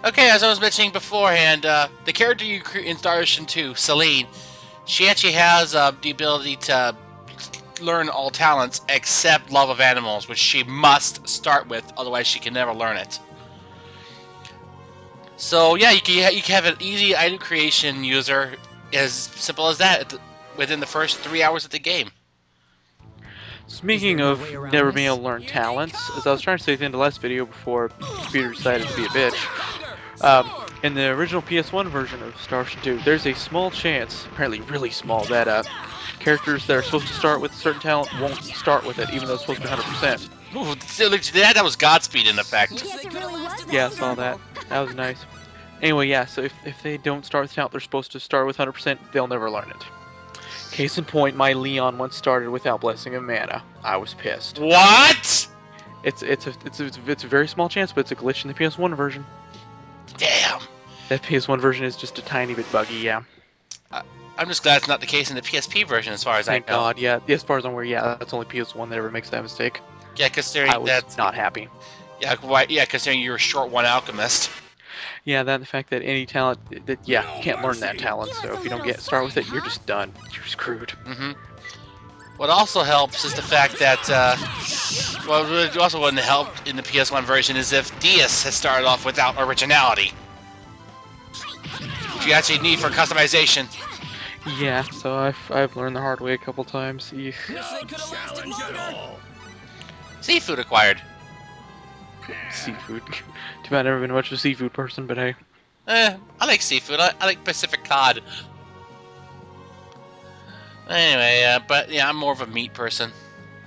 Okay, as I was mentioning beforehand, the character you recruit in Star Ocean 2, Celine, she actually has the ability to learn all talents except love of animals, which she must start with, otherwise she can never learn it. So yeah, you can have an easy item creation user, as simple as that, within the first 3 hours of the game. Speaking of never being able to learn talents, as I was trying to say at the end of the last video before the computer decided to be a bitch, in the original PS1 version of Star Ocean 2, there's a small chance, apparently really small, that characters that are supposed to start with a certain talent won't start with it, even though it's supposed to be 100%. Ooh, that was Godspeed in effect. Yeah, I saw that. That was nice. Anyway, yeah, so if they don't start with the talent they're supposed to start with 100%, they'll never learn it. Case in point, my Leon once started without Blessing of Mana. I was pissed. What? It's a very small chance, but it's a glitch in the PS1 version. Damn. That PS1 version is just a tiny bit buggy, yeah. I'm just glad it's not the case in the PSP version, as far as Thank I know. God, yeah. As far as I'm aware, yeah, that's only PS1 that ever makes that mistake. Yeah, considering I was not happy. Yeah, considering you're a short one alchemist. Yeah, that and the fact that any talent you can't learn that talent. So if you don't start with it, you're just done. You're screwed. Mm-hmm. What also helps is the fact that what also wouldn't help in the PS1 version is if Diaz has started off without originality, which you actually need for customization. Yeah, so I've learned the hard way a couple times. Seafood acquired. Seafood. Too bad I've never been much of a seafood person, but hey. I like seafood. I like Pacific cod. Anyway, but yeah, I'm more of a meat person.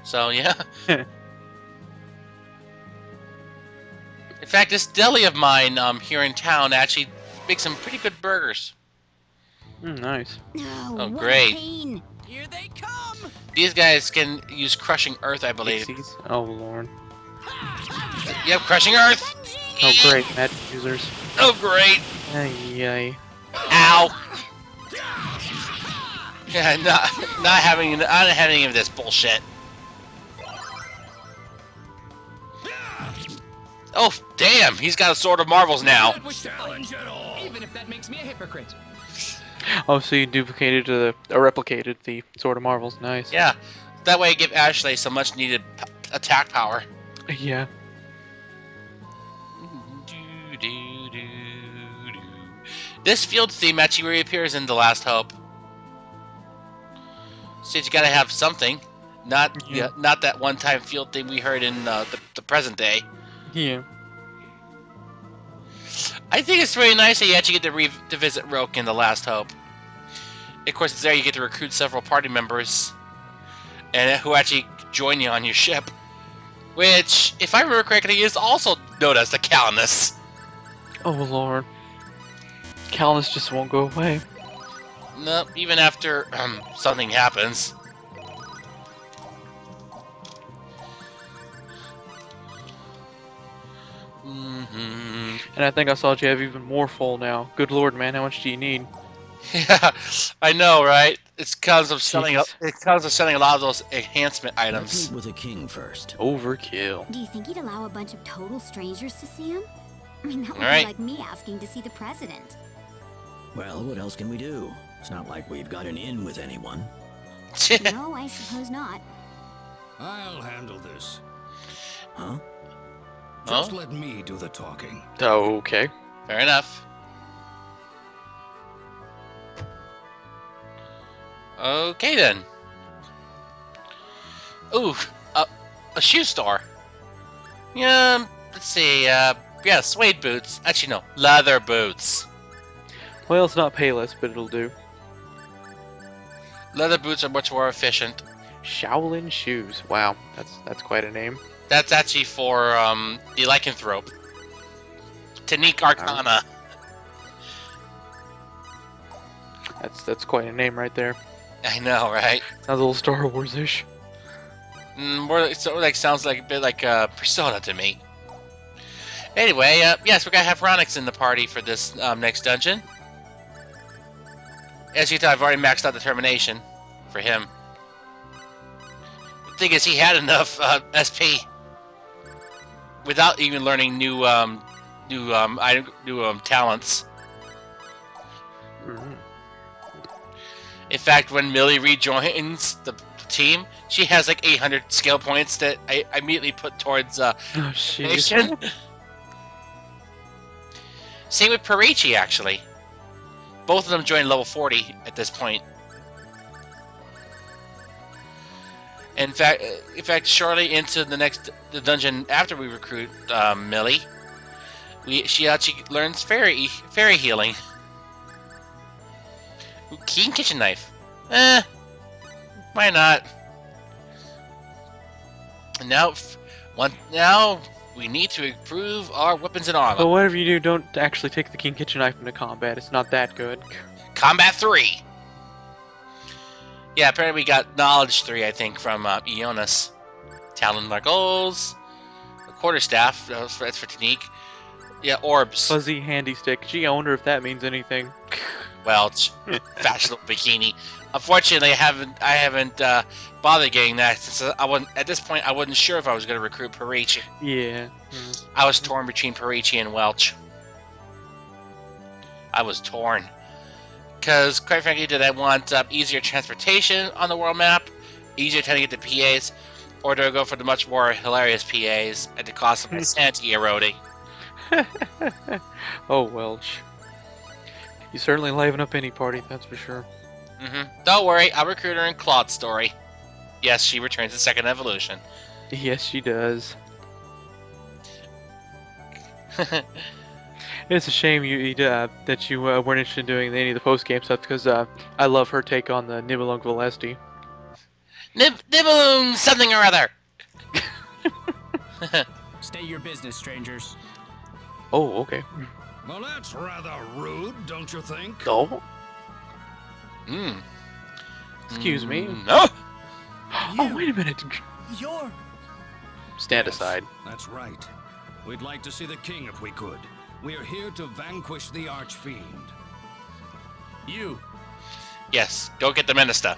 So yeah. In fact, this deli of mine here in town actually makes some pretty good burgers. Nice. Oh, great. Here they come. These guys can use crushing earth, I believe. Oh lord. Yep, crushing earth. Oh great, magic users. Oh great. Ay. Ow. Yeah, not having any of this bullshit. Oh damn, he's got a sword of marvels now. Even if that makes me a hypocrite. Oh, so you duplicated or replicated the Sword of Marvels. Nice. Yeah, that way I give Ashley some much needed attack power. Yeah. This field theme actually reappears in The Last Hope. So you gotta have something, not that one-time field theme we heard in the present day. Yeah. I think it's really nice that you actually get to visit Roke in The Last Hope. Of course, it's there you get to recruit several party members, and who actually join you on your ship. Which, if I remember correctly, is also known as the Calnus. Oh lord. Calnus just won't go away. No, even after something happens. And I think I saw you have even more full now. Good lord, man, how much do you need? Yeah, I know, right? It's because of selling. A lot of those enhancement items. Let's meet with the king first. Overkill. Do you think he'd allow a bunch of total strangers to see him? I mean, that would Right. be like me asking to see the president. Well, what else can we do? It's not like we've got an in with anyone. No, I suppose not. I'll handle this. Huh? Just let me do the talking. Oh, okay. Fair enough. Okay then. Ooh, a shoe store. Yeah, let's see. Yeah, suede boots. Actually, no, leather boots. Well, it's not Payless, but it'll do. Leather boots are much more efficient. Shaolin shoes. Wow, that's quite a name. That's actually for the Lycanthrope. Technique Arcana. That's quite a name right there. I know, right? Sounds a little Star Wars-ish. Sounds like a bit like Persona to me. Anyway, yes, we're gonna have Ronix in the party for this next dungeon. As you can tell, I've already maxed out determination for him. The thing is, he had enough SP without even learning new talents. Mhm. In fact, when Millie rejoins the team, she has like 800 skill points that I immediately put towards Oh, shit. nation. Same with Pericci, actually. Both of them joined level 40 at this point. In fact, shortly into the dungeon after we recruit Millie, she actually learns fairy healing. Ooh, keen kitchen knife. Why not? And now we need to improve our weapons and armor. But whatever you do, don't actually take the King Kitchen Knife into combat. It's not that good. Combat 3. Yeah, apparently we got Knowledge 3, I think, from Ionis. Talon Margols, a quarterstaff, that's for Tanique. Yeah, orbs. Fuzzy handy stick. Gee, I wonder if that means anything. Welch, fashionable bikini. Unfortunately, I haven't bothered getting that since at this point I wasn't sure if I was going to recruit Pericci. Yeah. I was torn between Pericci and Welch. I was torn because, quite frankly, did I want easier transportation on the world map, easier time to get the PAs, or do I go for the much more hilarious PAs at the cost of my sanity eroding? Oh, Welch. You certainly liven up any party, that's for sure. Don't worry, I'll recruit her in Claude's story. Yes, she returns in second evolution. Yes, she does. It's a shame that you weren't interested in doing any of the post-game stuff, because I love her take on the Nibelung Valesti. Nibelung something or other! State your business, strangers. Oh, okay. Well, that's rather rude, don't you think? Oh? Excuse me? No! Oh, wait a minute. You're... Stand Yes, aside. That's right. We'd like to see the king if we could. We're here to vanquish the Archfiend. You. Yes, go get the minister.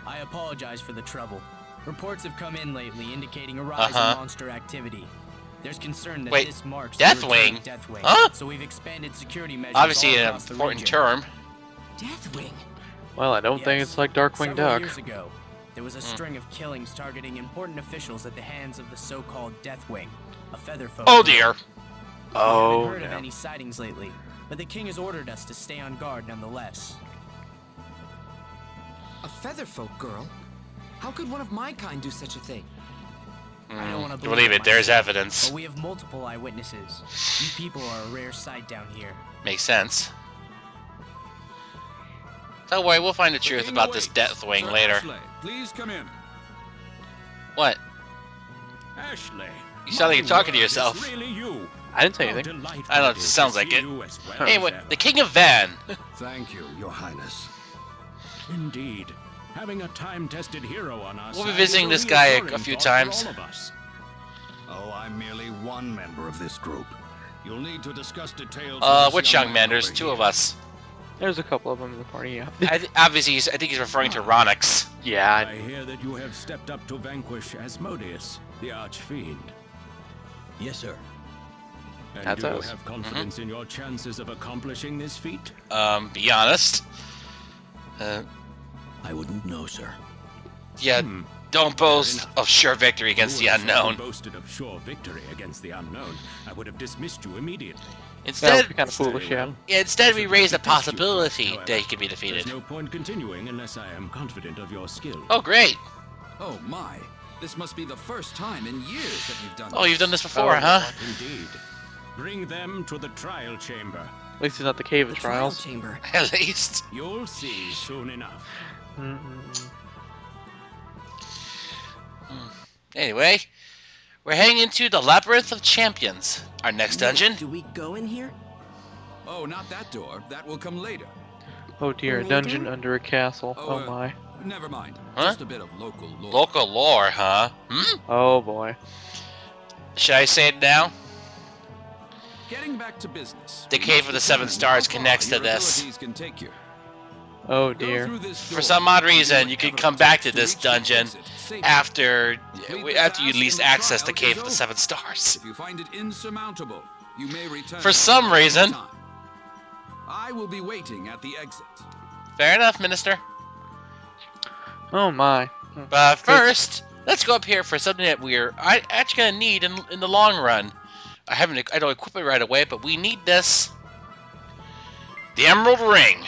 I apologize for the trouble. Reports have come in lately indicating a rise in monster activity. There's concern that this marks the return of Deathwing. Huh? So we've expanded security measures Obviously all an across the important region. term. Deathwing? Well, I don't think Yes. it's like Darkwing Several Duck. years ago, there was a string of killings targeting important officials at the hands of the so-called Deathwing, a feather folk. Oh dear. I Oh, haven't heard no. of any sightings lately, but the king has ordered us to stay on guard nonetheless. A featherfolk girl? How could one of my kind do such a thing? I don't want to Believe it, there's myself, evidence. But we have multiple eyewitnesses. You people are a rare sight down here. Makes sense. Don't worry, we'll find the truth king about this awaits. Deathwing Sir later. Ashley, please come in. What? Ashley. You sound like you're talking to my word, yourself. It's really you. I didn't say How anything. delightful I don't know, it it is just sounds to like see it. you as well Hey, as what? ever. The King of Van. Thank you, Your Highness. Indeed. Having a time-tested hero on our We'll be side visiting is this guy a reassuring few thought times. for all of us. Oh, I'm merely one member of this group. You'll need to discuss details. with this Which young man? over There's two here. of us. There's a couple of them in the party, yeah. Obviously, I think he's referring to Ronix. Yeah, I hear that you have stepped up to vanquish Asmodeus, the Archfiend. Yes, sir. And That's do you us. have confidence in your chances of accomplishing this feat? Be honest. I wouldn't know, sir. Yeah, don't boast of sure victory against the You have unknown. boasted of sure victory against the unknown. I would have dismissed you immediately. that Instead, would be kind of foolish, yeah. instead we raise the Test you first, possibility however. that he could be defeated. There's no point continuing unless I am confident of your skill. Oh, great. Oh my. This must be the first time in years that you've done Oh, you've done this Oh, before, huh? Indeed. Bring them to the trial chamber. At least it's not the Cave of Trial Trials. chamber. At least. You'll see soon enough. Anyway, we're heading into the Labyrinth of Champions. Our next dungeon. Do we go in here? Oh, not that door. That will come later. Oh dear, a dungeon under a castle. Oh, Oh my. Never mind. Huh? Just a bit of local lore. Local lore, huh? Oh boy. Should I say it now? Getting back to business. The Cave of the Seven Stars connects to Your this. abilities can take you. Oh Go dear. through this For door. some odd reason, Do you can whatever come it back takes to this reach the dungeon exit safely. after Complete the you at task least and the access the trial Cave is of the over. Seven Stars. If you find it insurmountable, You may return For some reason. I will be waiting at the exit. Fair enough, Minister. Oh my. But first, let's go up here for something that we're actually gonna need in the long run. I don't equip it right away, but we need this. The Emerald Ring.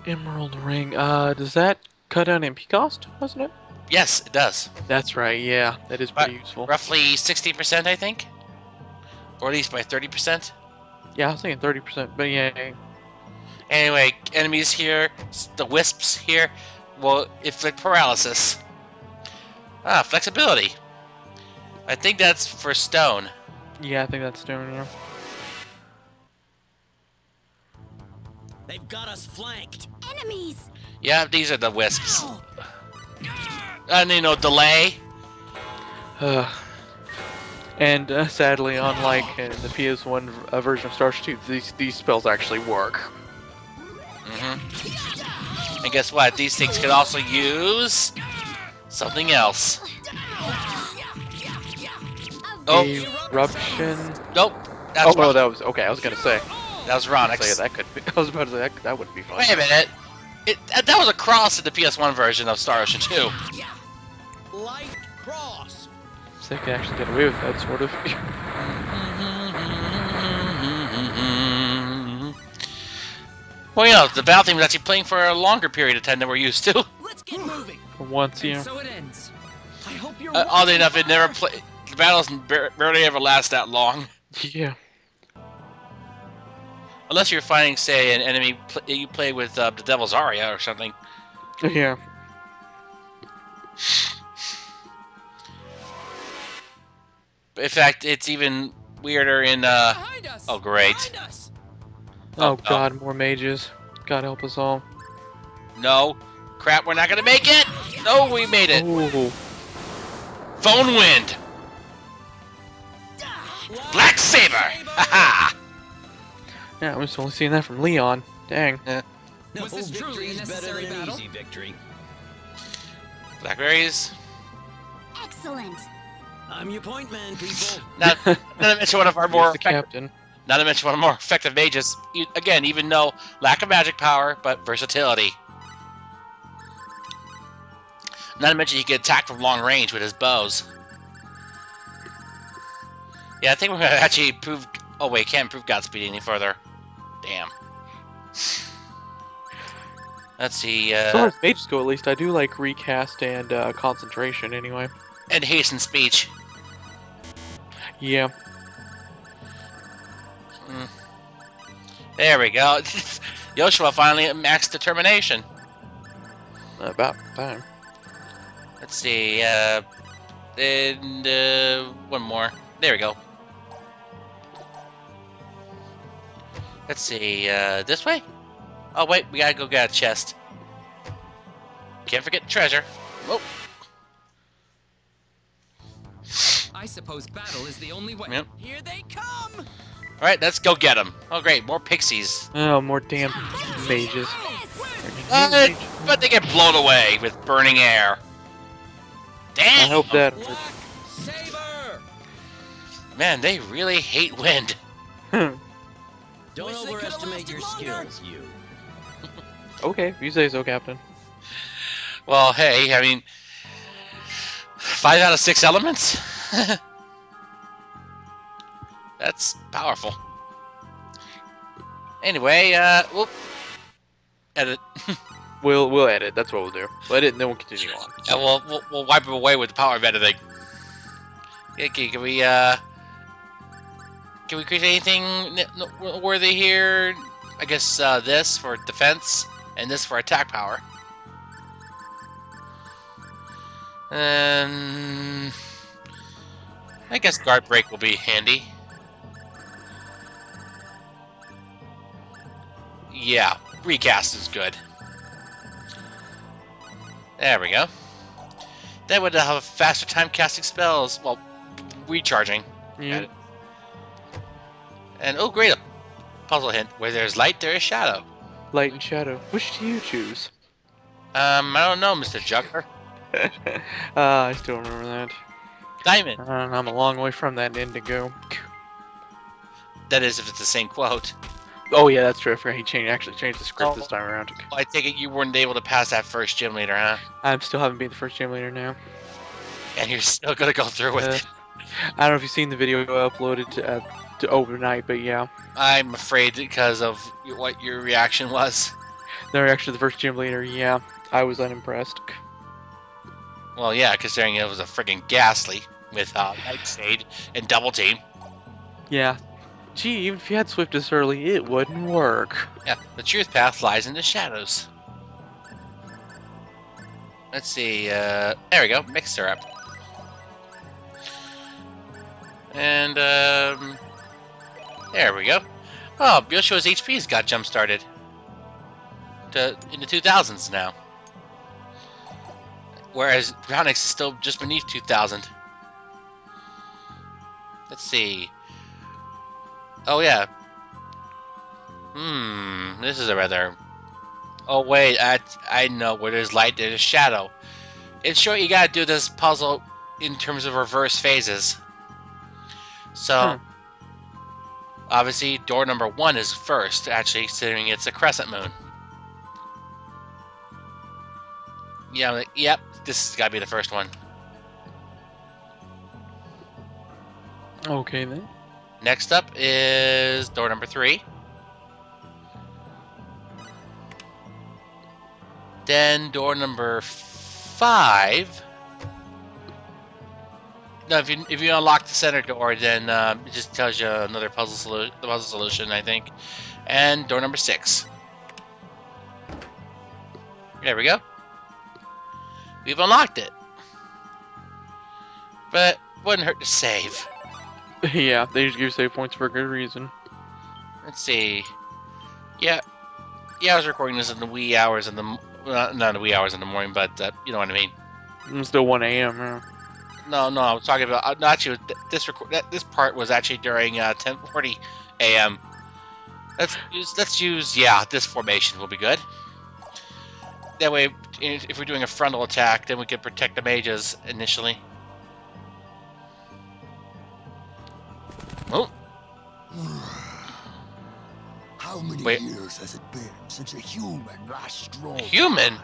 Emerald Ring. Does that cut down MP cost? Wasn't it? Yes, it does. That's right. Yeah, that is pretty useful. Roughly 60%, I think, or at least by 30%. Yeah, I was thinking 30%, but yeah. Anyway, enemies here, the wisps here, will inflict paralysis. Ah, flexibility. I think that's for stone. Yeah, I think that's stone. Yeah. They've got us flanked. Enemies! Yeah, these are the wisps. And delay. And sadly, unlike in the PS1 version of Starship 2, these spells actually work. And guess what? These things can also use something else. Oh, eruption. Nope. That's no, that was okay. I was gonna say that was Ronix. That could be. I was about to say that would be fun. Wait a minute. That was a cross in the PS1 version of Star Ocean 2. Light cross. So they can actually get away with that sort of. Well, the battle theme was actually playing for a longer period of time than we're used to. Let's get moving. For once, yeah. So it ends. I hope you're Oddly enough, it never the battles barely ever last that long. Yeah. Unless you're fighting, say, an enemy you play with the Devil's Aria or something. Yeah. In fact, it's even weirder in oh great. Oh god, more mages. God help us all. No. Crap, we're not gonna make it! No, we made it! Ooh. Phone Wind! Black Saber! Haha! Yeah, I'm just only seeing that from Leon. Dang. Was this truly a necessary battle? Easy victory. Blackberries. Excellent. I'm your point man, people. Not to mention one of our more the captain. Not to mention one of our more effective mages. Again, even though lack of magic power, but versatility. Not to mention he can attack from long range with his bows. Yeah, I think we're gonna actually improve. Oh wait, can't improve Godspeed any further. Damn. Let's see. As far as mages go, at least I do like recast and concentration anyway. And hasten speech. Yeah. There we go. Yoshua finally at max determination. About time. Let's see. And one more. There we go. Let's see. This way? Oh wait, we gotta go get a chest. Can't forget the treasure. Whoa. I suppose battle is the only way. Yep. Here they come! Alright, let's go get them. Oh great, more pixies. Oh, more damn mages. But they get blown away with burning air. Damn! I hope that. Saber. Man, they really hate wind. Don't overestimate your skills, you. Okay, you say so, Captain. Well, hey, I mean, 5 out of 6 elements? That's powerful. Anyway, we'll edit. We'll edit. That's what we'll do. We'll edit and then we'll continue on. And we'll wipe them away with the power of editing. Okay, can we create anything worthy here? I guess this for defense and this for attack power. And I guess guard break will be handy. Yeah, recast is good. There we go. That would have a faster time casting spells. Well, recharging. Yeah. And oh great, a puzzle hint. Where there's light, there is shadow. Light and shadow. Which do you choose? I don't know, Mr. Juggler. I still remember that. Diamond. I'm a long way from that indigo. That is, if it's the same quote. Oh yeah, that's true. I forgot he actually changed the script this time around. Well, I take it you weren't able to pass that first gym leader, huh? I still haven't been the first gym leader now. And you're still gonna go through with it. I don't know if you've seen the video I uploaded to overnight, but yeah. I'm afraid because of what your reaction was. The reaction to the first gym leader, yeah. I was unimpressed. Well, yeah, considering it was a friggin' ghastly with Nightshade and Double Team. Yeah. Gee, even if you had Swiftest early, it wouldn't work. Yeah, the truth path lies in the shadows. Let's see, there we go, mixed syrup. And, there we go. Oh, Yoshi's HP's got jump-started. In the 2000s now. Whereas Brownix is still just beneath 2000. Let's see. Oh, yeah. This is a rather... Oh, wait, I know. Where there's light, there's shadow. In short, you gotta do this puzzle in terms of reverse phases. So, obviously, door number 1 is first, actually, considering it's a crescent moon. Yeah, yep, this has gotta be the first one. Okay, then. Next up is door number 3. Then door number 5. No, if you unlock the center door, then it just tells you another puzzle solution, I think. And door number 6. There we go. We've unlocked it. But wouldn't hurt to save. Yeah, they just give you save points for a good reason. Let's see. Yeah, I was recording this in the wee hours in the not the wee hours in the morning, but you know what I mean. It's still 1 a.m. Yeah. No, I was talking about no, actually this part was actually during 10:40 a.m. Let's use this formation will be good. That way, if we're doing a frontal attack, then we can protect the mages initially. Oh. How many years has it been since a human last strolled? Human?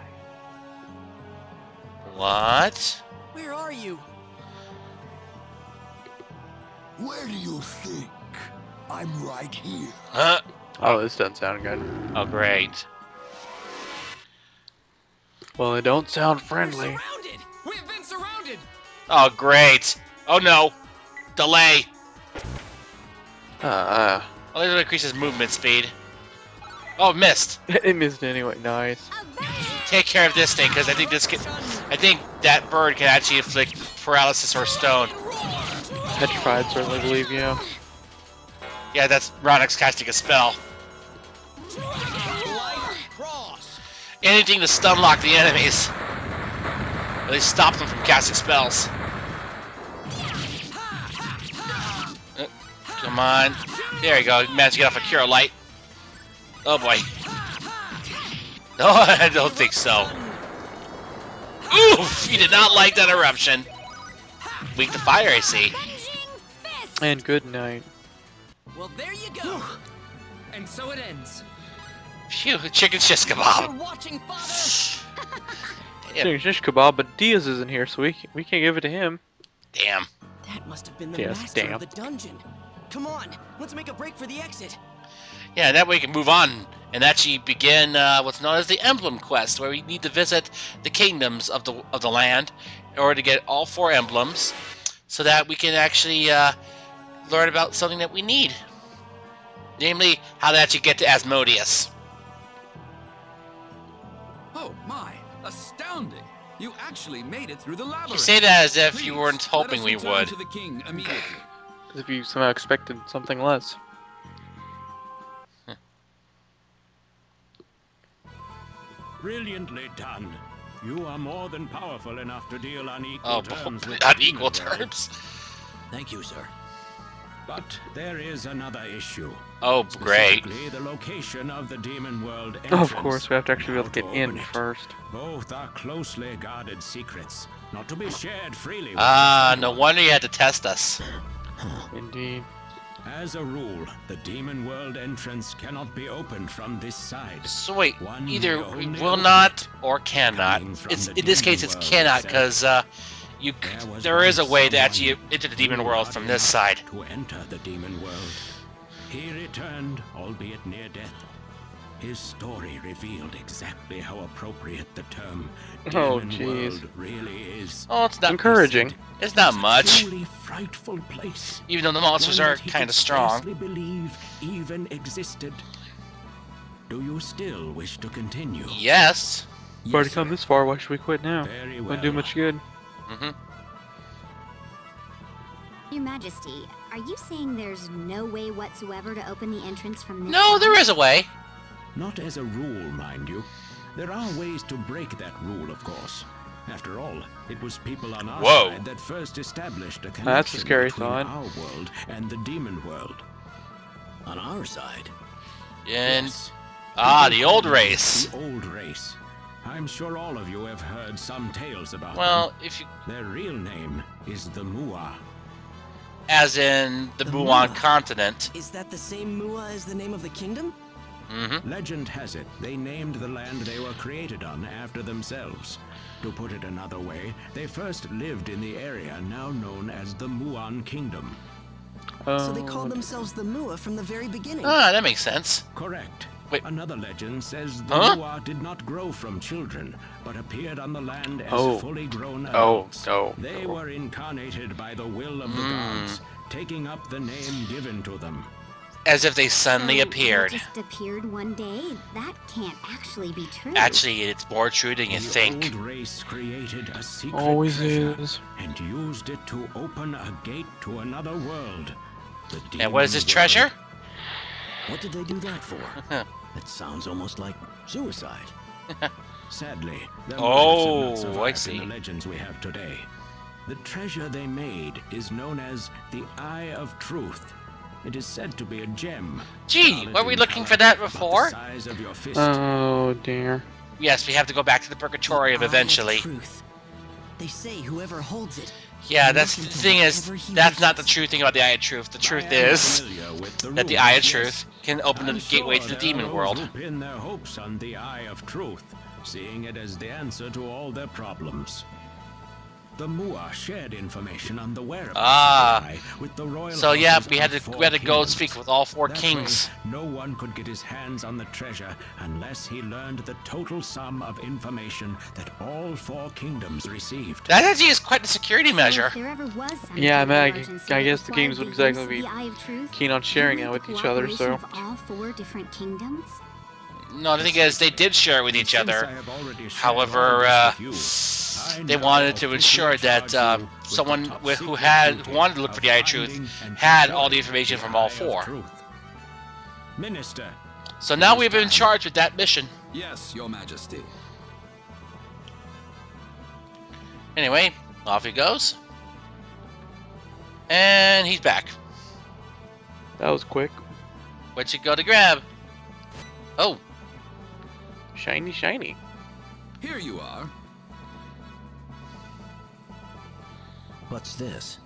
What? Where are you? Where do you think? I'm right here. Huh? Oh, this doesn't sound good. Oh, great. Well, it don't sound friendly. We're surrounded! We've been surrounded! Oh, great. Oh, no. Delay. Oh, this increases movement speed. Oh, missed. it missed anyway. Nice. Take care of this thing, because I think I think that bird can actually inflict paralysis or stone. Petrified, certainly believe, yeah. Yeah, that's Ronix casting a spell. Anything to stun lock the enemies. At least stop them from casting spells. Come on. There you go. You managed to get off a Cure Light. Oh boy. No, I don't think so. Oof! You did not like that eruption. Weak to fire, I see. And good night. Well, there you go. And so it ends. Phew, chicken shish kebab. Watching, Chicken shish kebab, but Diaz isn't here, so we can't give it to him. Damn. That must have been the master of the dungeon. Come on, let's make a break for the exit. Yeah, that way we can move on and actually begin what's known as the Emblem quest, where we need to visit the kingdoms of the land in order to get all 4 emblems, so that we can actually learn about something that we need, namely how to actually get to Asmodeus. Oh my, astounding! You actually made it through the labyrinth. You say that as if Please, you weren't hoping we would. To the king immediately. As if you somehow expected something less. Brilliantly done. You are more than powerful enough to deal on equal terms with on equal terms. Thank you, sir. But there is another issue. Oh, great. The location of the demon world entrance. Of course, we have to actually be able to get in first. Both are closely guarded secrets, not to be shared freely. Ah, no wonder you had to test us. Indeed. As a rule, the demon world entrance cannot be opened from this side. So wait, either will not or cannot. It's in this case it's cannot because there is a way to actually enter the demon world from this side. To enter the demon world, he returned, albeit near death. His story revealed exactly how appropriate the term demon world really is. Oh, it's not encouraging. It's not much. Truly frightful place. Even though the monsters are kind of strong. Believe even existed. Do you still wish to continue? Yes. We've already come this far. Why should we quit now? Very well. Wouldn't do much good. Your Majesty, are you saying there's no way whatsoever to open the entrance from this No, side? there is a way. Not as a rule, mind you. There are ways to break that rule, of course. After all, it was people on our side that first established a connection That's a scary between thought. our world and the demon world. On our side? And Yes. the old race. The old race. I'm sure all of you have heard some tales about Well, them. if you, Their real name is the Mua. as in the Muon continent. Is that the same Mua as the name of the kingdom? Legend has it they named the land they were created on after themselves. To put it another way, they first lived in the area now known as the Muon Kingdom. So they called themselves the Mua from the very beginning. Ah, that makes sense. Correct. Wait. Another legend says the Mua did not grow from children, but appeared on the land as fully grown adults. They were incarnated by the will of the gods, taking up the name given to them. As if they suddenly appeared. They just appeared one day? That can't actually be true. Actually, it's more true than you think. The old race created a secret Always treasure is. and used it to open a gate to another world. And what is this treasure? What did they do that for? That sounds almost like suicide. Sadly, their Oh, motives have not I survived see. in the legends we have today. The treasure they made is known as the Eye of Truth. It is said to be a gem. Gee, were we looking for that before? About the size of your fist. Oh dear. Yes, we have to go back to the Purgatorium eventually. Truth. They say whoever holds it. Yeah, that's the thing is, that's not the true thing about the Eye of Truth. The truth is that the Eye of Truth can open the gateway to the demon world. Who pin their hopes on the Eye of Truth, seeing it as the answer to all their problems. The Mua shared information on the whereabouts of the Eye with the royal So yeah, houses we had of to four go and kingdoms. speak with all four That kings. way, no one could get his hands on the treasure unless he learned the total sum of information that all four kingdoms received. That actually is quite a security measure. If there ever was some Yeah, kind of Mag, emergency I that guess the required games would the exactly use of be the Eye of Truth, keen on sharing do you it need with each other, cooperation so. of all four different kingdoms? No, the thing is, they did share it with each Since other. I have already shared However, all this with you, they I wanted now to ensure officially that charge you with someone the top who secret wanted to look for the Eye of duty Truth and had all the preserving information the from all Eye of four. Truth. Minister, So now we've been charged with that mission. Yes, Your Majesty. Anyway, off he goes. And he's back. That was quick. What'd you go to grab? Oh, Shiny, shiny. Here you are. What's this?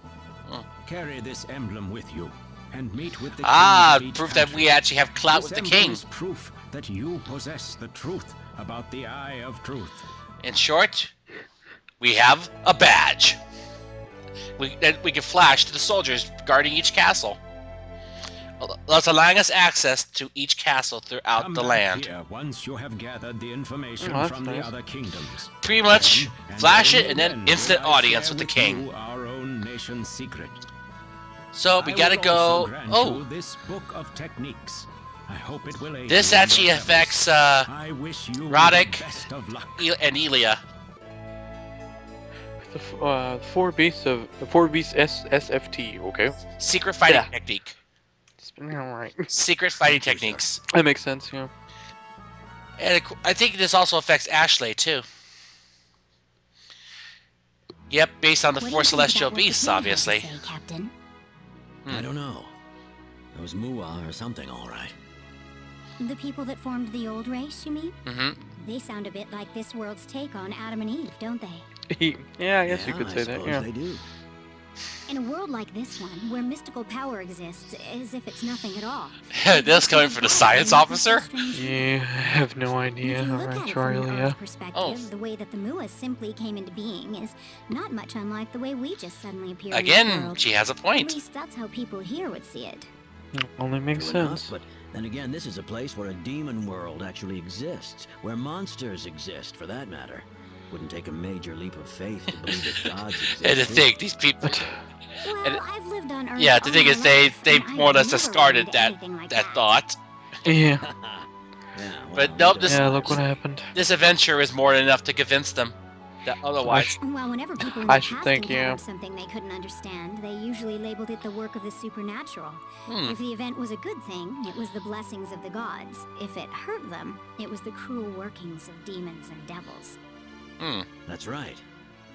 carry this emblem with you and meet with the ah, kings of each proof that country. we actually have clout This with the emblem king. is proof that you possess the truth about the Eye of Truth. In short, we have a badge. That we can flash to the soldiers guarding each castle, thus allowing us access to each castle throughout Come the back land. here once you have gathered the information Oh, that's from nice. the other kingdoms. Pretty much, Then, flash only it and then then instant will I audience share with the king. you our own nation's secret. So we I gotta will go. also grant Oh, you this book of techniques. I hope it will aid this you in actually your affects efforts. I wish you Roddick the best of luck. and Elia. The four beasts SFT. Okay. Secret fighting Yeah. technique. Alright. Secret fighting techniques. That makes sense. Yeah. And I think this also affects Ashley too. Yep, based on the What do four you think celestial about what the beasts, king had to obviously. say, Captain? I don't know. Those Mua or something, all right. The people that formed the old race, you mean? Mm-hmm. They sound a bit like this world's take on Adam and Eve, don't they? Yeah, I guess you Yeah, could say that. suppose Yeah. they do. In a world like this one, where mystical power exists as if it's nothing at all. This coming from the science officer? Yeah, I have no idea. Alright, Charlia. The way that the Mua simply came into being is not much unlike the way we just suddenly appear. Again, she has a point. At least that's how people here would see it. Only makes sense. But then again, this is a place where a demon world actually exists, where monsters exist, for that matter. Wouldn't take a major leap of faith to believe that gods exist. And to think these people. Well, I've lived on Earth. Yeah, the thing is, they more or less discarded that thought. Yeah. But nope, look what happened. This adventure is more than enough to convince them that otherwise. Well, whenever people in I the should past thank you. encountered something they couldn't understand, they usually labeled it the work of the supernatural. If the event was a good thing, it was the blessings of the gods. If it hurt them, it was the cruel workings of demons and devils. That's right.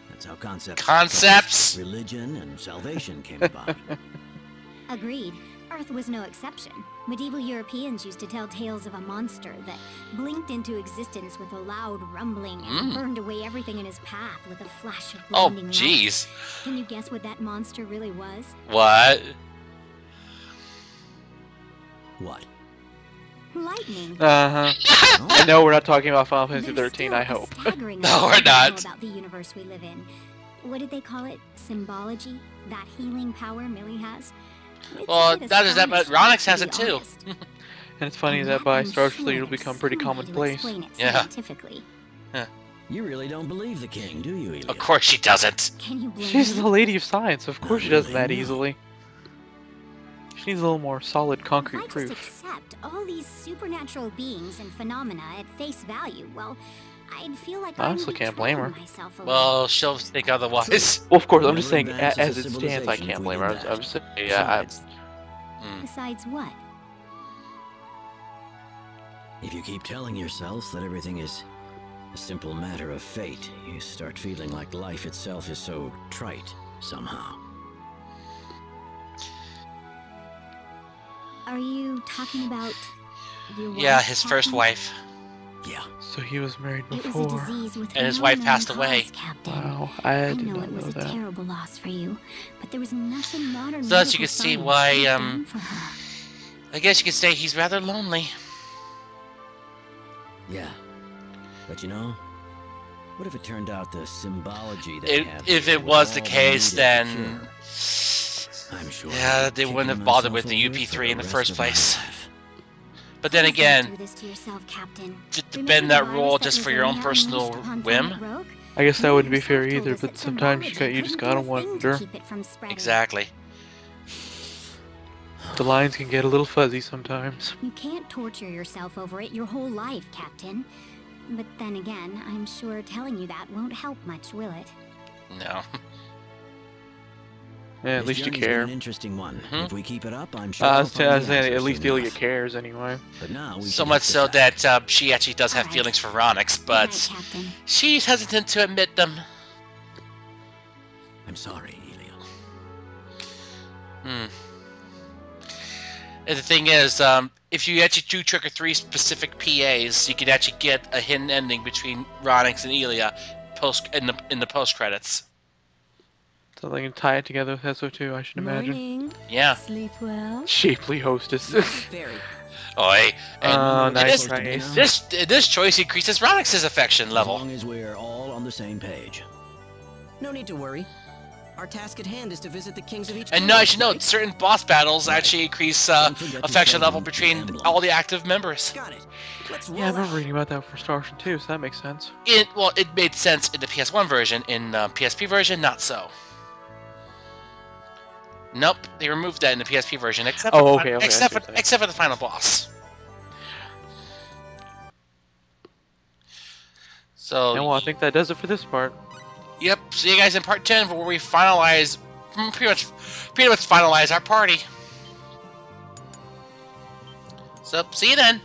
That's how concepts, religion, and salvation came about. Agreed. Earth was no exception. Medieval Europeans used to tell tales of a monster that blinked into existence with a loud rumbling and burned away everything in his path with a flash of blinding light. Jeez. Can you guess what that monster really was? What? What? Lightning. I know we're not talking about Final Fantasy 13, I hope. No, we're not. About the universe we live in. What did they call it? Symbology? That healing power Millie has? Well, that is that, but Ronix has it too. And it's funny that by Star Fleet it'll become pretty commonplace. Yeah. You really don't believe the king, do you, Elia? Of course she doesn't. Can you blame She's me? the lady of science, of course she doesn't that easily. She needs a little more solid concrete If I just proof. accept all these supernatural beings and phenomena at face value, well, I'd feel like I honestly can't blame her. Well, she'll think otherwise. Well, of course, I'm just saying, as it stands, I can't blame her. I'm just saying, yeah. Besides what? If you keep telling yourself that everything is a simple matter of fate, you start feeling like life itself is so trite, somehow. Are you talking about your wife? Yeah, his first wife. Yeah. So he was married It was a before. disease with And his no wife known passed away. cause, Captain. Wow, I did know not it know was a that. terrible loss for you, but there was nothing modern. So as you medical can see science why, could have done for her. I guess you could say he's rather lonely. Yeah. But you know, what if it turned out the symbology they have If here it was the all case, needed to then cure? I'm sure yeah, they wouldn't have bothered with the UP3 in the first place. But then again, to bend that rule just for your own personal whim? I guess that wouldn't be fair either, but sometimes you just gotta wonder. Exactly. The lines can get a little fuzzy sometimes. You can't torture yourself over it your whole life, Captain. But then again, I'm sure telling you that won't help much, will it? No. Yeah, at least you care. An interesting one. If we keep it up, I'm sure. I was saying, at least Ilya cares anyway. But now so much so that she actually does have feelings for Ronix, but she's hesitant to admit them. I'm sorry, Elia. And the thing is, if you actually do trigger 3 specific PAs, you can actually get a hidden ending between Ronix and Elia in the post credits. So they can tie it together with SO2, I should imagine. Yeah. Sleep well. Shapely hostess. Oh, hey. Nice. This choice increases Ronix's affection level. As long as we're all on the same page. No need to worry. Our task at hand is to visit the kings of each And as you know, certain boss battles actually increase affection level between all the active members. Got it. Let's Yeah, I remember reading about that for Star Ocean 2, so that makes sense. It made sense in the PS1 version. In PSP version, not so. Nope, they removed that in the PSP version, except for the final boss. So. And well, I think that does it for this part. Yep. See you guys in part 10, where we finalize, pretty much finalize our party. So, see you then.